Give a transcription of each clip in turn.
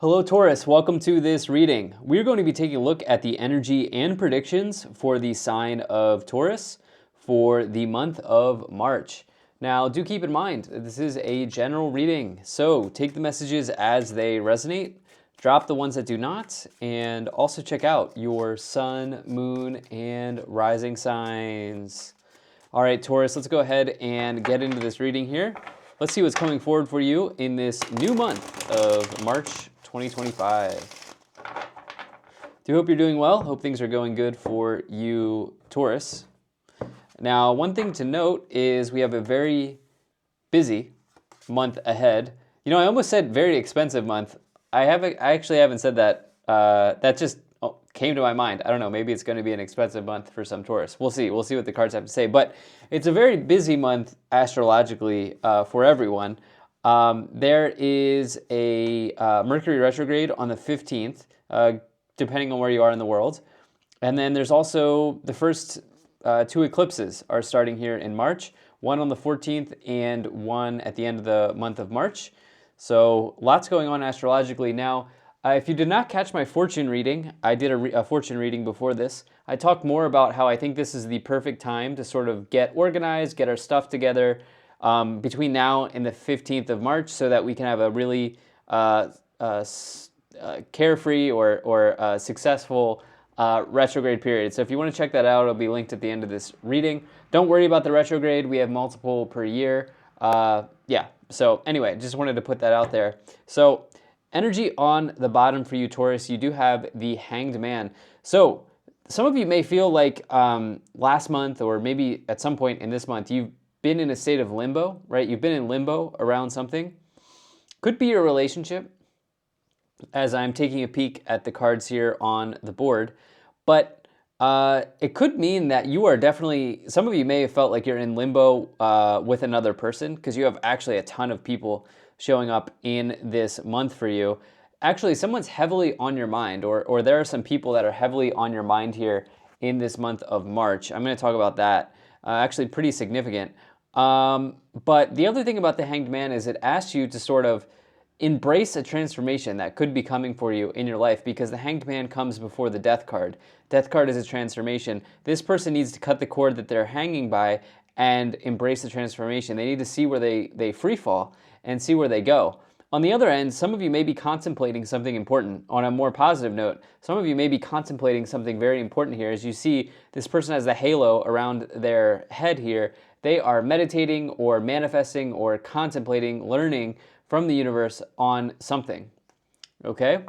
Hello, Taurus. Welcome to this reading. We're going to be taking a look at the energy and predictions for the sign of Taurus for the month of March. Now, do keep in mind, this is a general reading, so take the messages as they resonate, drop the ones that do not, and also check out your sun, moon, and rising signs. All right, Taurus, let's go ahead and get into this reading here. Let's see what's coming forward for you in this new month of March 2025. Do hope you're doing well. Hope things are going good for you, Taurus. Now, one thing to note is we have a very busy month ahead. You know, I almost said very expensive month. I actually haven't said that. That just came to my mind. I don't know. Maybe it's going to be an expensive month for some Taurus. We'll see. We'll see what the cards have to say. But it's a very busy month astrologically for everyone. There is a Mercury retrograde on the 15th, depending on where you are in the world. And then there's also the first two eclipses are starting here in March, one on the 14th and one at the end of the month of March. So lots going on astrologically. Now, if you did not catch my fortune reading, I did a fortune reading before this. I talked more about how I think this is the perfect time to sort of get organized, get our stuff together, between now and the 15th of March so that we can have a really carefree or successful retrograde period. So if you want to check that out, it'll be linked at the end of this reading. Don't worry about the retrograde. We have multiple per year. Yeah, so anyway, just wanted to put that out there. So energy on the bottom for you, Taurus, you do have the Hanged Man. So some of you may feel like last month or maybe at some point in this month, you've been in a state of limbo, right? You've been in limbo around something. Could be your relationship, as I'm taking a peek at the cards here on the board. But it could mean that you are definitely, some of you may have felt like you're in limbo with another person because you have actually a ton of people showing up in this month for you. Actually, someone's heavily on your mind, or there are some people that are heavily on your mind here in this month of March. I'm going to talk about that. Actually, pretty significant. But the other thing about the Hanged Man is it asks you to sort of embrace a transformation that could be coming for you in your life, because the Hanged Man comes before the Death card. Death card is a transformation. This person needs to cut the cord that they're hanging by and embrace the transformation. They need to see where they free fall and see where they go. On the other end, some of you may be contemplating something important. On a more positive note, some of you may be contemplating something very important here. As you see, this person has the halo around their head here. They are meditating or manifesting or contemplating, learning from the universe on something. Okay?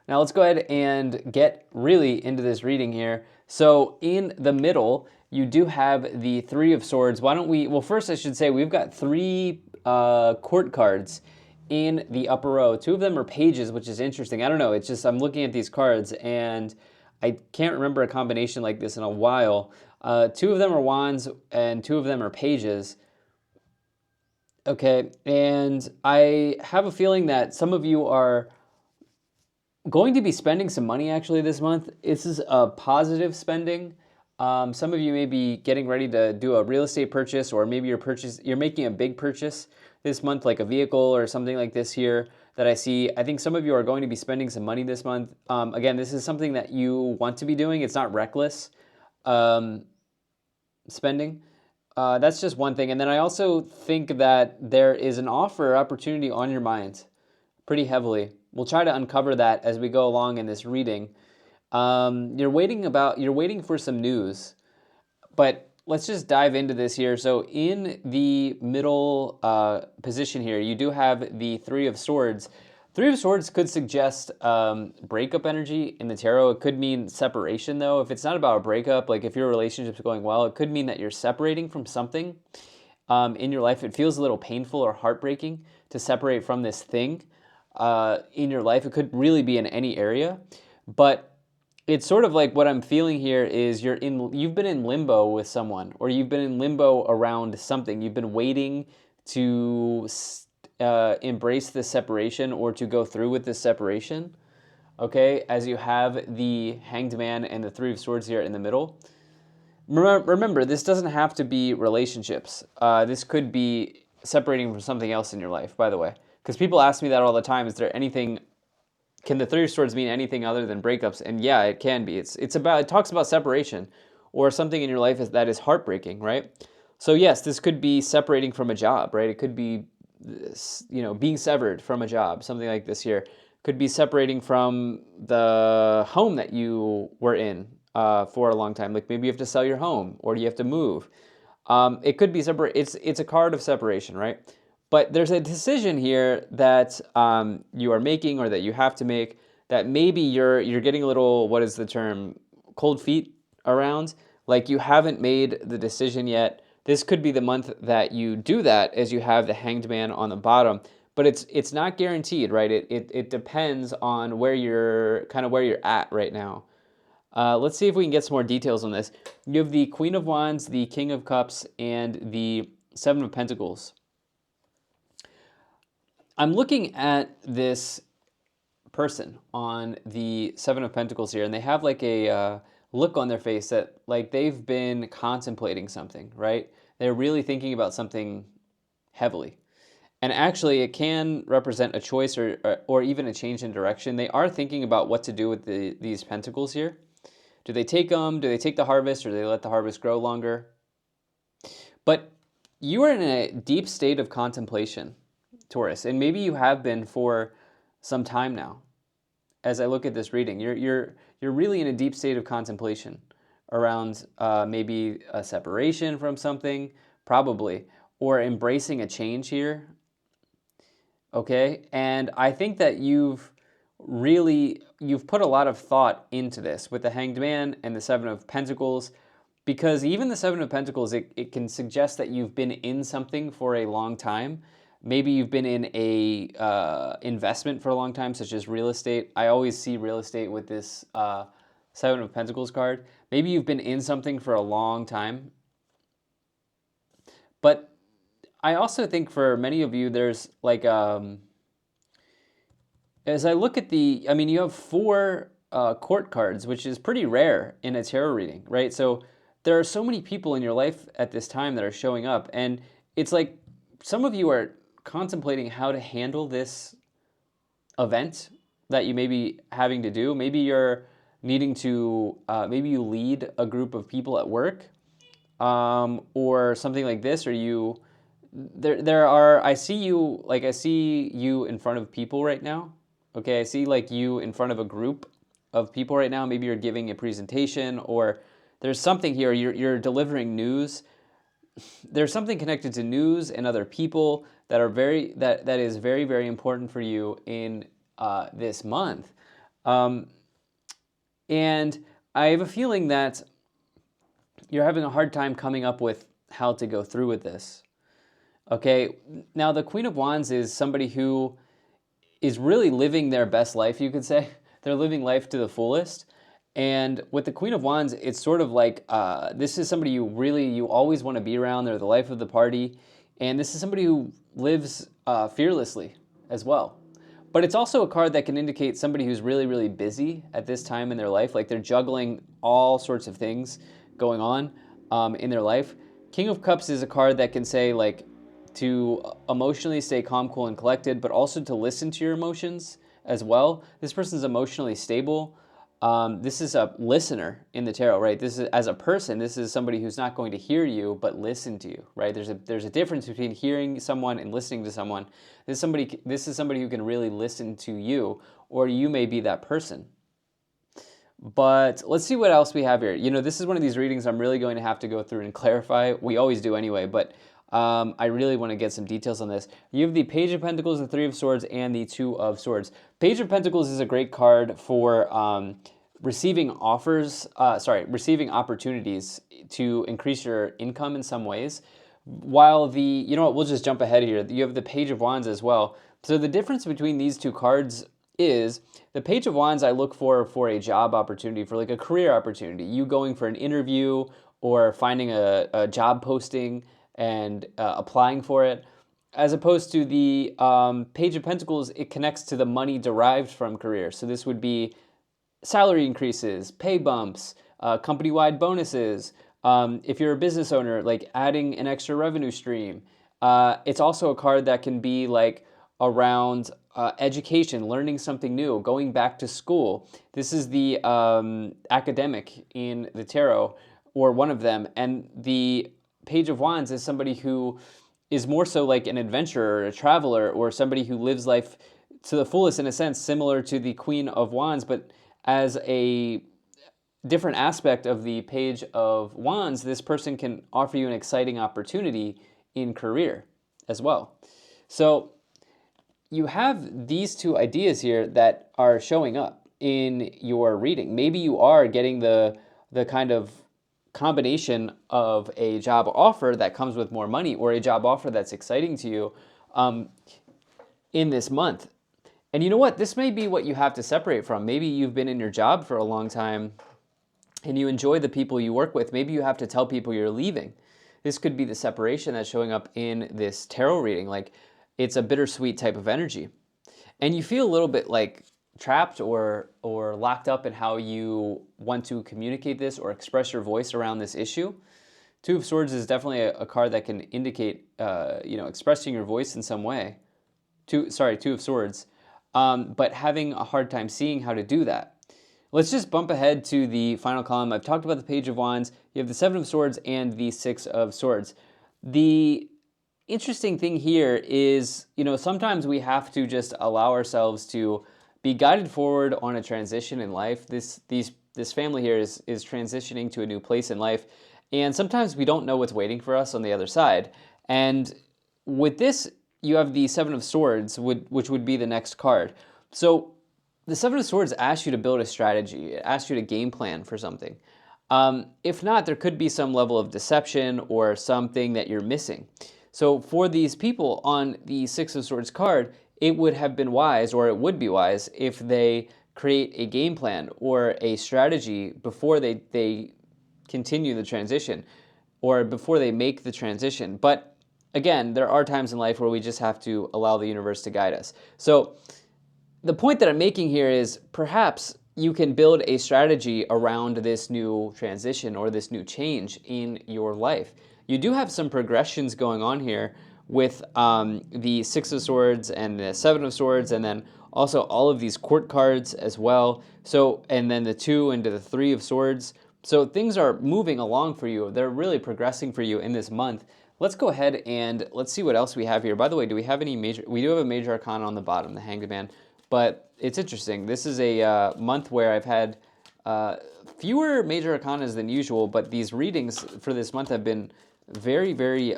Now let's go ahead and get really into this reading here. So in the middle, you do have the Three of Swords. Why don't we, well, first I should say we've got three court cards in the upper row. Two of them are pages, which is interesting. I don't know, it's just I'm looking at these cards and I can't remember a combination like this in a while. Two of them are wands and two of them are pages. Okay, and I have a feeling that some of you are going to be spending some money actually this month. This is a positive spending. Some of you may be getting ready to do a real estate purchase, or maybe you're making a big purchase this month, like a vehicle or something like this here that I see. I think some of you are going to be spending some money this month. Again, this is something that you want to be doing. It's not reckless spending. That's just one thing. And then I also think that there is an offer or opportunity on your mind pretty heavily. We'll try to uncover that as we go along in this reading. You're waiting for some news, but let's just dive into this here. So in the middle position here, you do have the Three of Swords. Three of Swords could suggest breakup energy in the tarot. It could mean separation, though. If it's not about a breakup, like if your relationship's going well, it could mean that you're separating from something in your life. It feels a little painful or heartbreaking to separate from this thing in your life. It could really be in any area, but it's sort of like what I'm feeling here is you've been in limbo with someone, or you've been in limbo around something. You've been waiting to embrace this separation or to go through with this separation, okay, as you have the Hanged Man and the Three of Swords here in the middle. Remember, this doesn't have to be relationships. This could be separating from something else in your life, by the way. Because people ask me that all the time. Is there anything? Can the Three of Swords mean anything other than breakups? And yeah, it can be. It talks about separation or something in your life that is heartbreaking, right? So yes, this could be separating from a job, right? It could be being severed from a job, something like this here. Could be separating from the home that you were in for a long time. Like maybe you have to sell your home or you have to move. It could be separate. It's a card of separation, right? But there's a decision here that you are making or that you have to make that maybe you're getting a little, what is the term, cold feet around. Like you haven't made the decision yet. This could be the month that you do that, as you have the Hanged Man on the bottom. But it's not guaranteed, right? It depends on where you're at right now. Let's see if we can get some more details on this. You have the Queen of Wands, the King of Cups, and the Seven of Pentacles. I'm looking at this person on the Seven of Pentacles here, and they have like a look on their face that like they've been contemplating something, right? They're really thinking about something heavily. And actually, it can represent a choice or even a change in direction. They are thinking about what to do with these pentacles here. Do they take them? Do they take the harvest, or do they let the harvest grow longer? But you are in a deep state of contemplation, Taurus, and maybe you have been for some time now. As I look at this reading, you're really in a deep state of contemplation around maybe a separation from something, probably, or embracing a change here. Okay, and I think that you've put a lot of thought into this with the Hanged Man and the Seven of Pentacles, because even the Seven of Pentacles, it can suggest that you've been in something for a long time. Maybe you've been in a investment for a long time, such as real estate. I always see real estate with this Seven of Pentacles card. Maybe you've been in something for a long time. But I also think for many of you, there's like, as I look at you have four court cards, which is pretty rare in a tarot reading, right? So there are so many people in your life at this time that are showing up, and it's like some of you are contemplating how to handle this event that you may be having to do. Maybe you're needing to, maybe you lead a group of people at work, or something like this, or I see you in front of people right now. Okay, I see like you in front of a group of people right now. Maybe you're giving a presentation, or there's something here. You're delivering news. There's something connected to news and other people that is very, very important for you in this month. And I have a feeling that you're having a hard time coming up with how to go through with this. Okay, now the Queen of Wands is somebody who is really living their best life, you could say. They're living life to the fullest. And with the Queen of Wands, it's sort of like, this is somebody you always want to be around. They're the life of the party. And this is somebody who lives fearlessly as well. But it's also a card that can indicate somebody who's really, really busy at this time in their life. Like they're juggling all sorts of things going on in their life. King of Cups is a card that can say like, to emotionally stay calm, cool, and collected, but also to listen to your emotions as well. This person's emotionally stable. This is a listener in the tarot, right? This is, as a person, this is somebody who's not going to hear you, but listen to you, right? There's a difference between hearing someone and listening to someone. This is somebody who can really listen to you, or you may be that person. But let's see what else we have here. This is one of these readings I'm really going to have to go through and clarify. We always do anyway, but I really want to get some details on this. You have the Page of Pentacles, the Three of Swords, and the Two of Swords. Page of Pentacles is a great card for receiving receiving opportunities to increase your income in some ways. While we'll just jump ahead here. You have the Page of Wands as well. So the difference between these two cards is the Page of Wands I look for a job opportunity, for like a career opportunity. You going for an interview or finding a job posting and applying for it, as opposed to the Page of Pentacles. It connects to the money derived from career. So this would be salary increases, pay bumps, company-wide bonuses. If you're a business owner, like adding an extra revenue stream. It's also a card that can be like, around education, learning something new, going back to school. This is the academic in the tarot, or one of them. And the Page of Wands is somebody who is more so like an adventurer, a traveler, or somebody who lives life to the fullest in a sense, similar to the Queen of Wands, but as a different aspect of the Page of Wands, this person can offer you an exciting opportunity in career as well. So you have these two ideas here that are showing up in your reading. Maybe you are getting the kind of combination of a job offer that comes with more money, or a job offer that's exciting to you in this month. And you know what? This may be what you have to separate from. Maybe you've been in your job for a long time and you enjoy the people you work with. Maybe you have to tell people you're leaving. This could be the separation that's showing up in this tarot reading. Like, it's a bittersweet type of energy. And you feel a little bit like trapped or locked up in how you want to communicate this or express your voice around this issue. Two of Swords is definitely a card that can indicate, expressing your voice in some way. Two of Swords. But having a hard time seeing how to do that. Let's just bump ahead to the final column. I've talked about the Page of Wands. You have the Seven of Swords and the Six of Swords. The interesting thing here is, sometimes we have to just allow ourselves to be guided forward on a transition in life. This family here is transitioning to a new place in life, and sometimes we don't know what's waiting for us on the other side. And with this, you have the Seven of Swords, which would be the next card. So the Seven of Swords asks you to build a strategy. It asks you to game plan for something. If not, there could be some level of deception or something that you're missing. So for these people on the Six of Swords card, it would have been wise, or it would be wise, if they create a game plan or a strategy before they continue the transition, or before they make the transition. But again, there are times in life where we just have to allow the universe to guide us. So the point that I'm making here is, perhaps you can build a strategy around this new transition or this new change in your life. You do have some progressions going on here with the Six of Swords and the Seven of Swords, and then also all of these court cards as well. So, and then the Two into the Three of Swords. So things are moving along for you. They're really progressing for you in this month. Let's go ahead and let's see what else we have here. By the way, do we have any major? We do have a major arcana on the bottom, the Hanged Man. But it's interesting. This is a month where I've had fewer major arcanas than usual, but these readings for this month have been very, very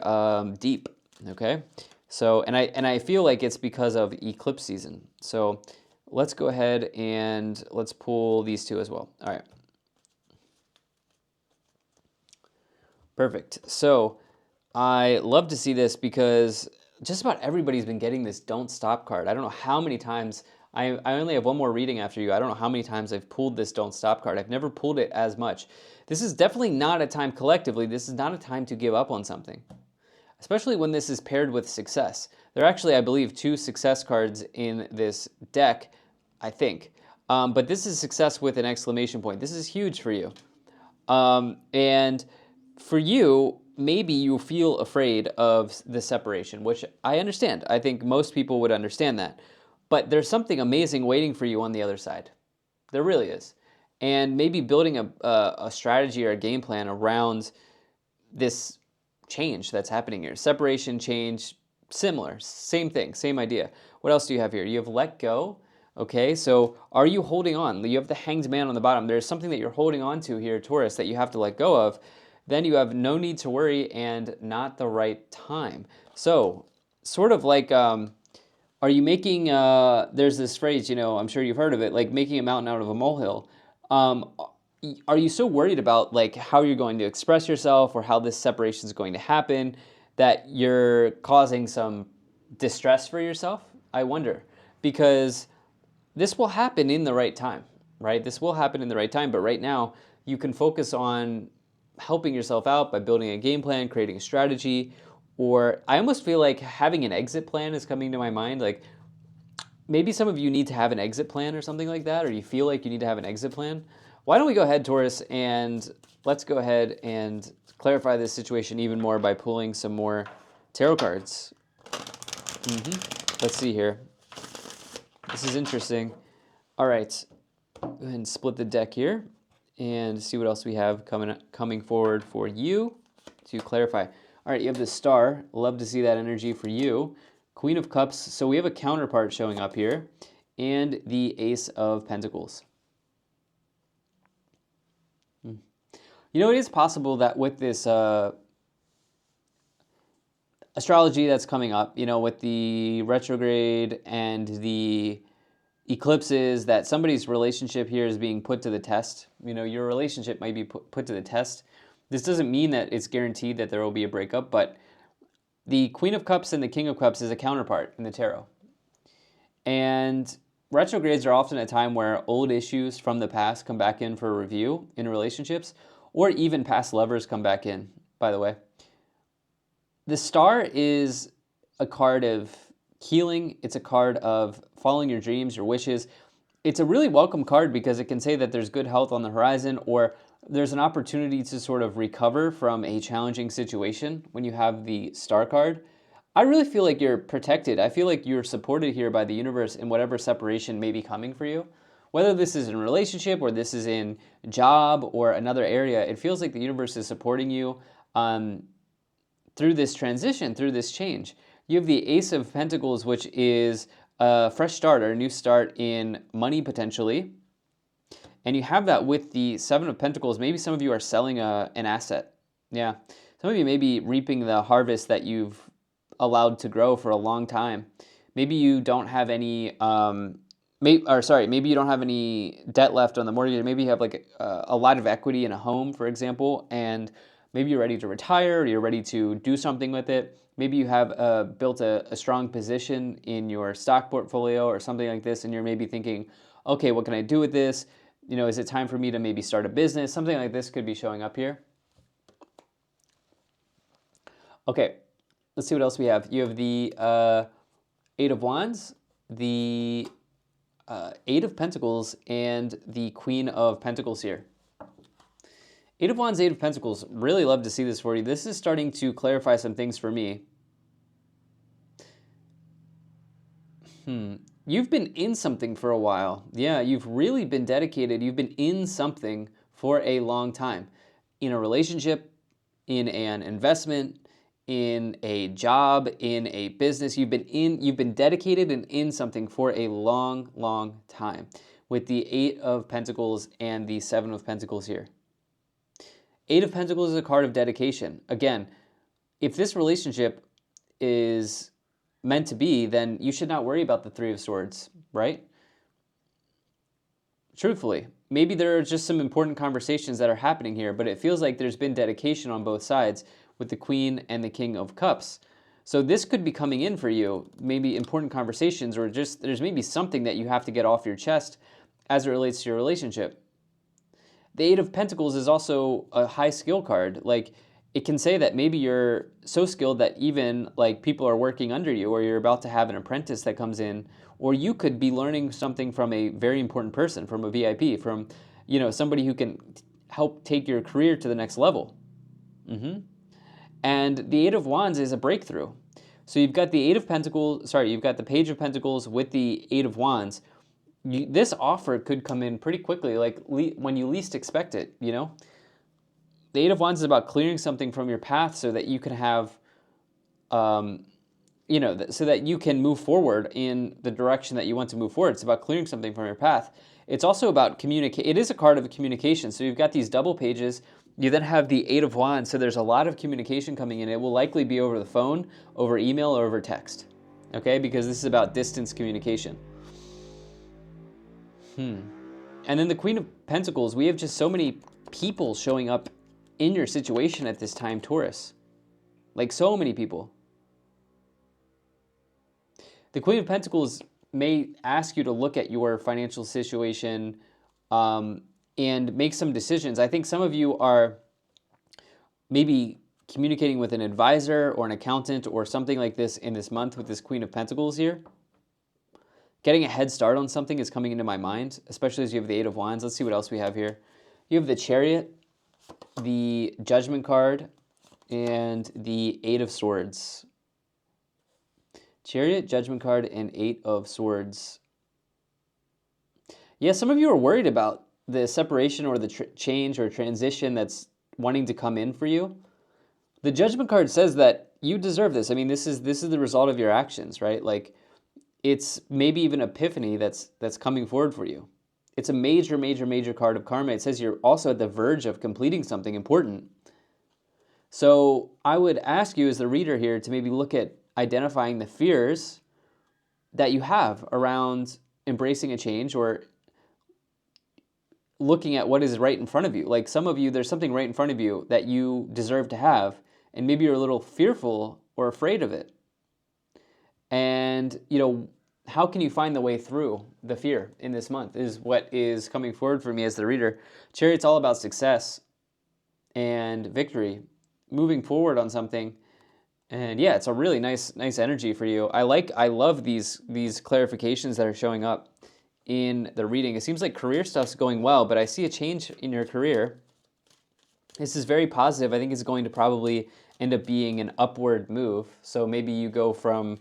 deep. Okay, so and I feel like it's because of eclipse season. So let's go ahead and let's pull these two as well. All right, perfect. So I love to see this because just about everybody's been getting this Don't Stop card. I don't know how many times. I only have one more reading after you. I don't know how many times I've pulled this Don't Stop card. I've never pulled it as much. This is definitely not a time collectively. This is not a time to give up on something, especially when this is paired with success. There are actually, I believe, 2 success cards in this deck, I think. But this is success with an exclamation point. This is huge for you. And for you, maybe you feel afraid of the separation, which I understand. I think most people would understand that. But there's something amazing waiting for you on the other side. There really is. And maybe building a strategy or a game plan around this change that's happening here. Separation, change, similar, same thing, same idea. What else do you have here? You have let go. Okay, so are you holding on? You have the Hanged Man on the bottom. There's something that you're holding on to here, Taurus, that you have to let go of. Then you have no need to worry and not the right time. So sort of like... are you making, there's this phrase, I'm sure you've heard of it, like making a mountain out of a molehill. Are you so worried about like how you're going to express yourself or how this separation is going to happen that you're causing some distress for yourself? I wonder, because this will happen in the right time, right? This will happen in the right time, but right now you can focus on helping yourself out by building a game plan, creating a strategy. Or I almost feel like having an exit plan is coming to my mind. Like maybe some of you need to have an exit plan or something like that, or you feel like you need to have an exit plan. Why don't we go ahead, Taurus, and let's go ahead and clarify this situation even more by pulling some more tarot cards. Let's see here. This is interesting. All right, go ahead and split the deck here and see what else we have coming forward for you to clarify. All right, you have the Star. Love to see that energy for you. Queen of Cups. So we have a counterpart showing up here, and the Ace of Pentacles. You know, it is possible that with this astrology that's coming up, you know, with the retrograde and the eclipses, that somebody's relationship here is being put to the test. You know, your relationship might be put to the test. This doesn't mean that it's guaranteed that there will be a breakup, but the Queen of Cups and the King of Cups is a counterpart in the tarot. And retrogrades are often a time where old issues from the past come back in for a review in relationships, or even past lovers come back in, by the way. The Star is a card of healing. It's a card of following your dreams, your wishes. It's a really welcome card because it can say that there's good health on the horizon, or there's an opportunity to sort of recover from a challenging situation when you have the Star card. I really feel like you're protected. I feel like you're supported here by the universe in whatever separation may be coming for you. Whether this is in a relationship or this is in job or another area, it feels like the universe is supporting you through this transition, through this change. You have the Ace of Pentacles, which is a fresh start or a new start in money potentially. And you have that with the Seven of Pentacles. Maybe some of you are selling an asset. Yeah. Some of you may be reaping the harvest that you've allowed to grow for a long time. Maybe you don't have any, maybe you don't have any debt left on the mortgage. Maybe you have like a lot of equity in a home, for example, and maybe you're ready to retire or you're ready to do something with it. Maybe you have built a strong position in your stock portfolio or something like this, and you're maybe thinking, okay, what can I do with this? You know, is it time for me to maybe start a business? Something like this could be showing up here. Okay, let's see what else we have. You have the Eight of Wands, the Eight of Pentacles, and the Queen of Pentacles here. Eight of Wands, Eight of Pentacles. Really love to see this for you. This is starting to clarify some things for me. You've been in something for a while. Yeah, you've really been dedicated. You've been in something for a long time. In a relationship, in an investment, in a job, in a business. You've been dedicated and in something for a long, long time. With the Eight of Pentacles and the Seven of Pentacles here. Eight of Pentacles is a card of dedication. Again, if this relationship is meant to be, then you should not worry about the Three of Swords, right? Truthfully, maybe there are just some important conversations that are happening here, but it feels like there's been dedication on both sides with the Queen and the King of Cups. So this could be coming in for you, maybe important conversations, or just there's maybe something that you have to get off your chest as it relates to your relationship. The Eight of Pentacles is also a high skill card. Like, it can say that maybe you're so skilled that even like people are working under you, or you're about to have an apprentice that comes in, or you could be learning something from a very important person, from a VIP, from, you know, somebody who can help take your career to the next level. And the Eight of Wands is a breakthrough. So you've got the Eight of Pentacles, you've got the Page of Pentacles with the Eight of Wands. This offer could come in pretty quickly, like when you least expect it, you know? The Eight of Wands is about clearing something from your path so that you can have, you know, so that you can move forward in the direction that you want to move forward. It's about clearing something from your path. It's also about communicate. It is a card of communication. So you've got these double pages. You then have the Eight of Wands. So there's a lot of communication coming in. It will likely be over the phone, over email, or over text. Okay, because this is about distance communication. And then the Queen of Pentacles, we have just so many people showing up in your situation at this time, Taurus. Like, so many people. The Queen of Pentacles may ask you to look at your financial situation and make some decisions. I think some of you are maybe communicating with an advisor or an accountant or something like this in this month with this Queen of Pentacles here. Getting a head start on something is coming into my mind, especially as you have the Eight of Wands. Let's see what else we have here. You have the Chariot, the Judgment card, and the Eight of Swords. Chariot, Judgment card, and 8 of Swords. Yeah, some of you are worried about the separation or the change or transition that's wanting to come in for you. The Judgment card says that you deserve this. I mean, this is the result of your actions, right? Like, it's maybe even epiphany that's coming forward for you. It's a major, major, major card of karma. It says you're also at the verge of completing something important. So I would ask you as the reader here to maybe look at identifying the fears that you have around embracing a change or looking at what is right in front of you. Like some of you, there's something right in front of you that you deserve to have, and maybe you're a little fearful or afraid of it. And, how can you find the way through the fear in this month is what is coming forward for me as the reader. Chariot's all about success and victory, moving forward on something. And yeah, it's a really nice energy for you. I love these clarifications that are showing up in the reading. It seems like career stuff's going well, but I see a change in your career. This is very positive. I think it's going to probably end up being an upward move. So maybe you go from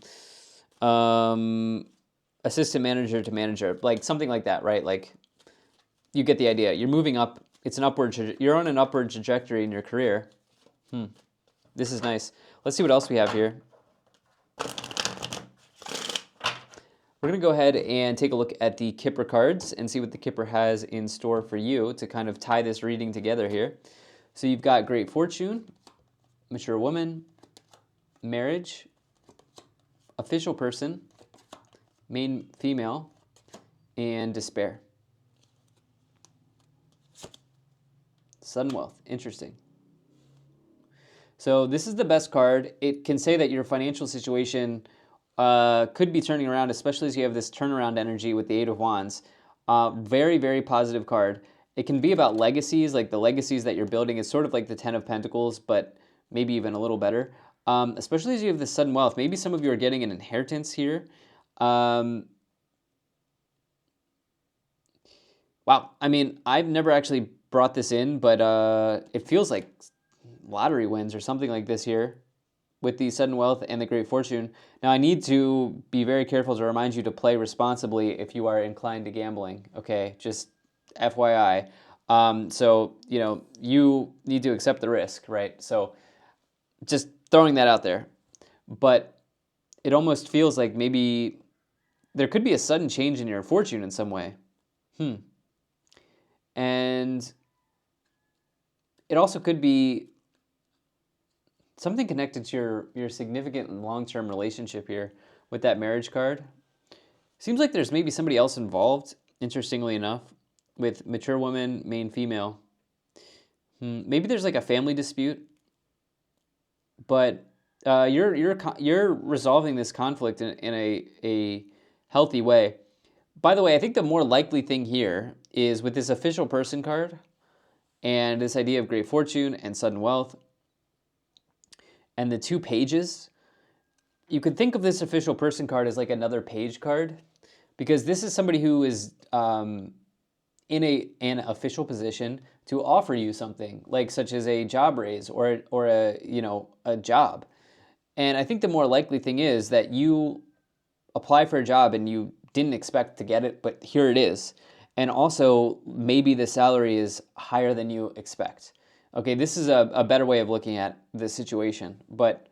assistant manager to manager, like something like that, right? Like you get the idea. You're moving up. It's an upward. You're on an upward trajectory in your career. This is nice. Let's see what else we have here. We're going to go ahead and take a look at the Kipper cards and see what the Kipper has in store for you to kind of tie this reading together here. So you've got Great Fortune, Mature Woman, Marriage, Official Person, Main Female, and Despair. Sudden Wealth. Interesting. So this is the best card. It can say that your financial situation could be turning around, especially as you have this turnaround energy with the Eight of Wands. Very, very positive card. It can be about legacies, like the legacies that you're building. It's sort of like the Ten of Pentacles, but maybe even a little better. Especially as you have this sudden wealth. Maybe some of you are getting an inheritance here. Wow. I mean, I've never actually brought this in, but it feels like lottery wins or something like this here with the sudden wealth and the Great Fortune. Now, I need to be very careful to remind you to play responsibly if you are inclined to gambling, okay? Just FYI. So, you need to accept the risk, right? So just throwing that out there. But it almost feels like maybe there could be a sudden change in your fortune in some way. And it also could be something connected to your significant and long-term relationship here with that Marriage card. Seems like there's maybe somebody else involved, interestingly enough, with Mature Woman, Main Female. Maybe there's like a family dispute, but you're resolving this conflict in a healthy way. By the way, I think the more likely thing here is with this Official Person card and this idea of Great Fortune and Sudden Wealth and the 2 pages, you could think of this Official Person card as like another page card, because this is somebody who is in an official position to offer you something, like such as a job raise or a job. And I think the more likely thing is that you apply for a job and you didn't expect to get it, but here it is. And also maybe the salary is higher than you expect. Okay, this is a better way of looking at the situation. But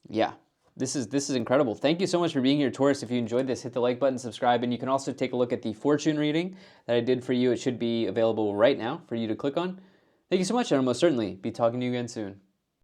yeah, this is incredible. Thank you so much for being here, Taurus. If you enjoyed this, hit the like button, subscribe, and you can also take a look at the fortune reading that I did for you. It should be available right now for you to click on. Thank you so much, and I'll most certainly be talking to you again soon.